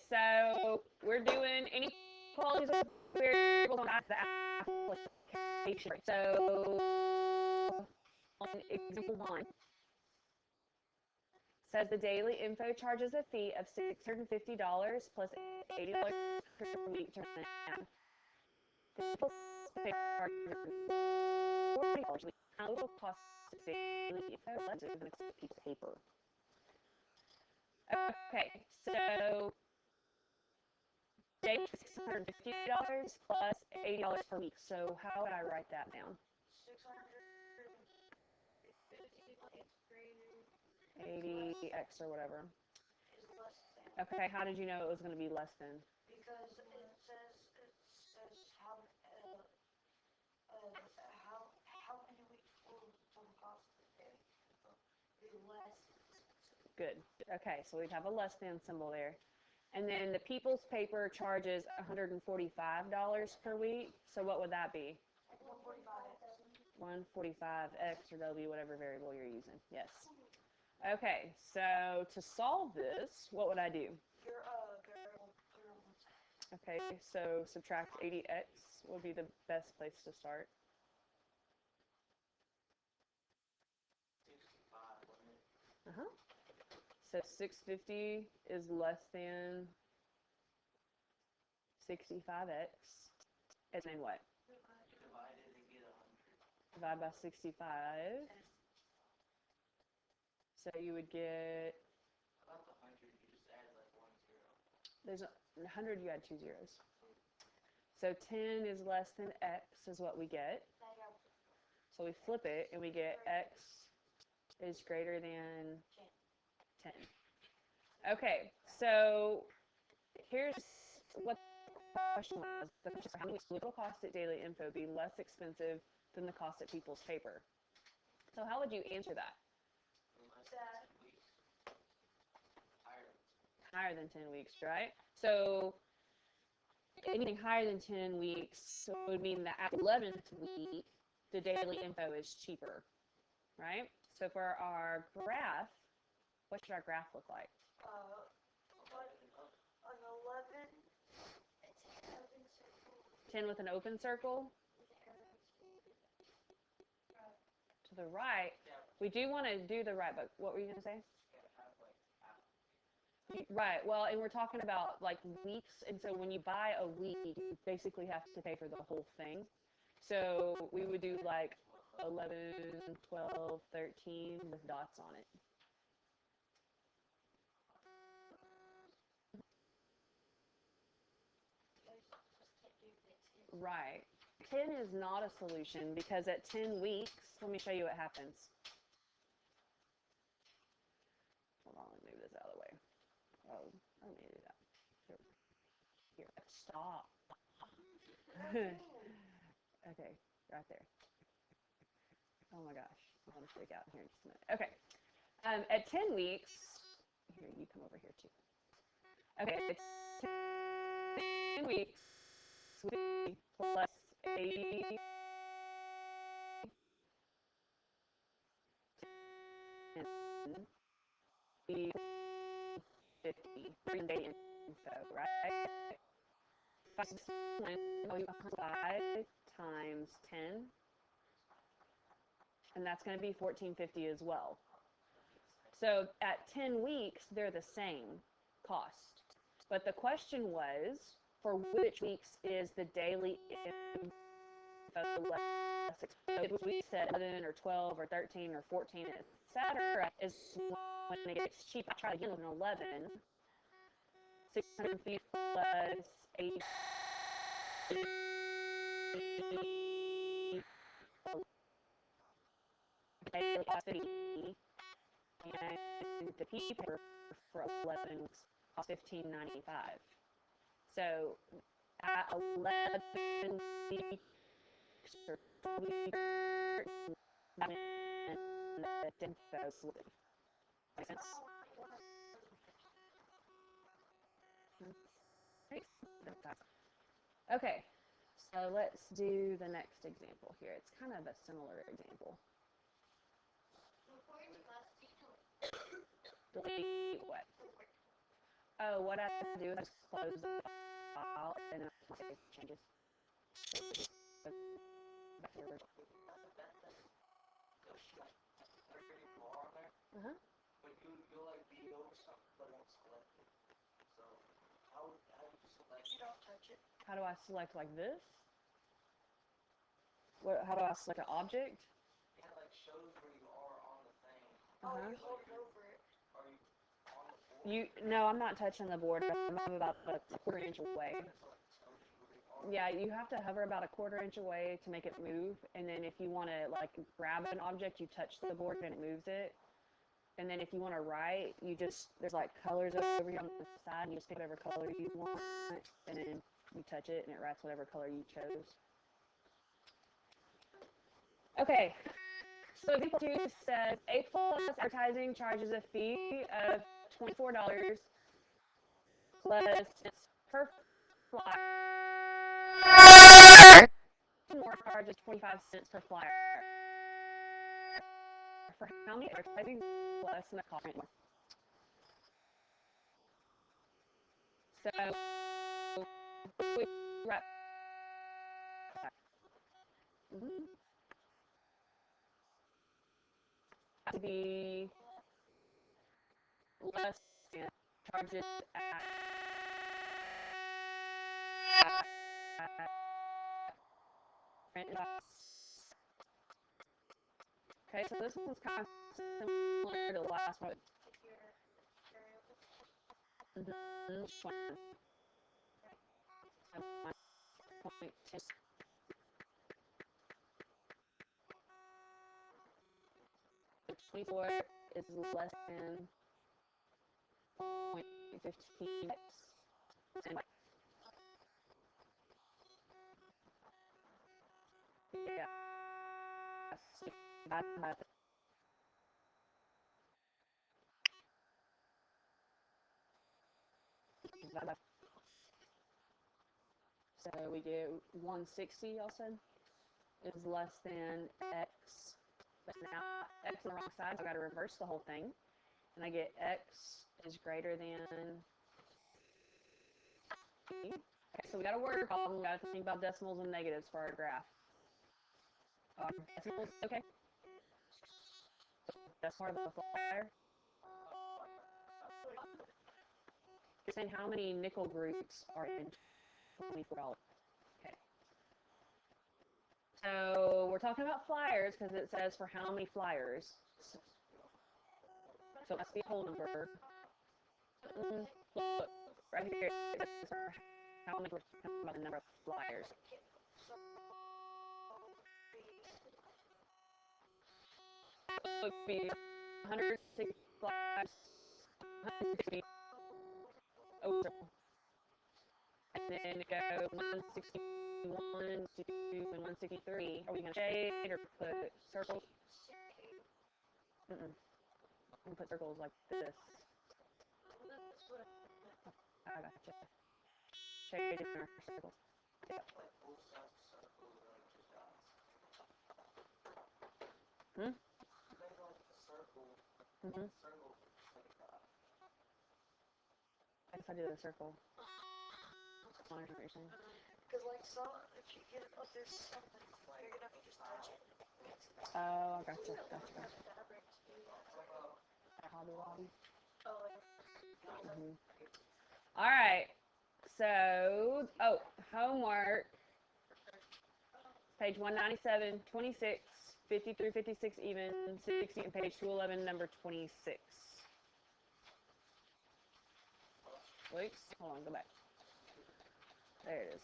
so we're doing inequalities of variables on the application. So on example 1, says the daily info charges a fee of $650 plus $80 per week to run an ad. People pay $40 a week. How little cost daily info less than a piece of paper. Okay, so daily $650 plus $80 per week. So how would I write that down? 80x or whatever. Okay, how did you know it was going to be less than? Because it says how many weeks will cost be less. Good. Okay, so we'd have a less than symbol there. And then the People's Paper charges $145 per week. So what would that be? 145x or W, whatever variable you're using. Yes. Okay, so to solve this, what would I do? Your variable. Okay, so subtract 80x would be the best place to start. 65, wouldn't it? So 650 is less than 65x. And then what? Divide it and get 100. Divide by 65. So you would get, About the 100, you just add like 1 0. there's 100, you add 2 zeros. So 10 is less than x is what we get. So we flip it and we get x is greater than 10. Okay, so here's what the question was. The question was, how much will cost at Daily Info be less expensive than the cost at People's Paper? So how would you answer that? Higher than 10 weeks, right? So anything higher than 10 weeks would mean that at the 11th week, the Daily Info is cheaper, right? So for our graph, what should our graph look like? An 11. 10 with an open circle. To the right. We do want to do the right, but what were you going to say? Right. Well, and we're talking about like weeks, and so when you buy a week, you basically have to pay for the whole thing. So we would do like 11, 12, 13 with dots on it. Right. 10 is not a solution because at 10 weeks, let me show you what happens. Hold on, let me move this out of the way. Oh, let me do that. Here, stop. Okay, right there. Oh my gosh, I'm going to freak out here in just a minute. Okay, at 10 weeks, here, you come over here too. Okay, at 10 weeks, plus 80 and 50 day info, right? 5 times 10, and that's going to be 1450 as well. So at 10 weeks, they're the same cost. But the question was, for which weeks is the daily info less expensive? Which weeks at 11 or 12 or 13 or 14, etc. is when it gets cheap. I tried again with an 11. 650 plus 80. Daily cost 50. And the paper for 11 weeks cost $15.95. So at 11 weeks or 12 weeks, the info slipped. Makes sense? Okay, so let's do the next example here. It's kind of a similar example. Delete what? Oh, what I have to do is I just close the file and then I save changes. So, back to the original. Uh-huh. But you'll like be over something, but it won't select it. So how do you select? You don't touch it. How do I select like this? How do I select an object? It like shows where you are on the thing. Oh, Uh-huh. you hold it over it. Are you on the board? No, I'm not touching the board. I'm about a quarter inch away. So it tells you where you are. Yeah, you have to hover about a quarter inch away to make it move, and then if you want to like grab an object, you touch the board and it moves it. And then if you want to write, there's like colors over here on the side, and you just pick whatever color you want, and then you touch it and it writes whatever color you chose. Okay, so example 2 says A+ advertising charges a fee of $24 plus cents per flyer. More charges 25 cents per flyer. For how many advertising less than a cost more? So we wrap. Have to be less than charges at print box. Okay, so this one's kind of similar to the last one. Which one? 7.2. 24 is less than 0.15x. And yeah. So we get 160 also is less than x. But now x on the wrong side, so I've got to reverse the whole thing. And I get x is greater than p. Okay, so we got a word problem. We got to think about decimals and negatives for our graph. Decimals, okay. That's part of the flyer. You're saying how many nickel groups are in $24? Okay. So we're talking about flyers because it says for how many flyers. So it must be a whole number. Look, right here, it says for how many we're talking about the number of flyers. It would be 160 flyers, 160 over. And then it goes 161, 162, and 163. Are we going to shade or put circles? I'm going to put circles like this. I gotcha. Shade in our circles. Yeah. Like both sides of circles are like just dots. Hmm? You make like a circle. Mm-hmm. Circle like a dot. I guess I did a circle. I don't know what you're saying. Because like if you get it up, there's something you're gonna have to just touch it. Oh, gotcha. Hobby Lobby. All right. So, homework. Page 197, 26, 50 through 56 even, 60, and page 211, number 26. Wait, hold on, go back. There it is.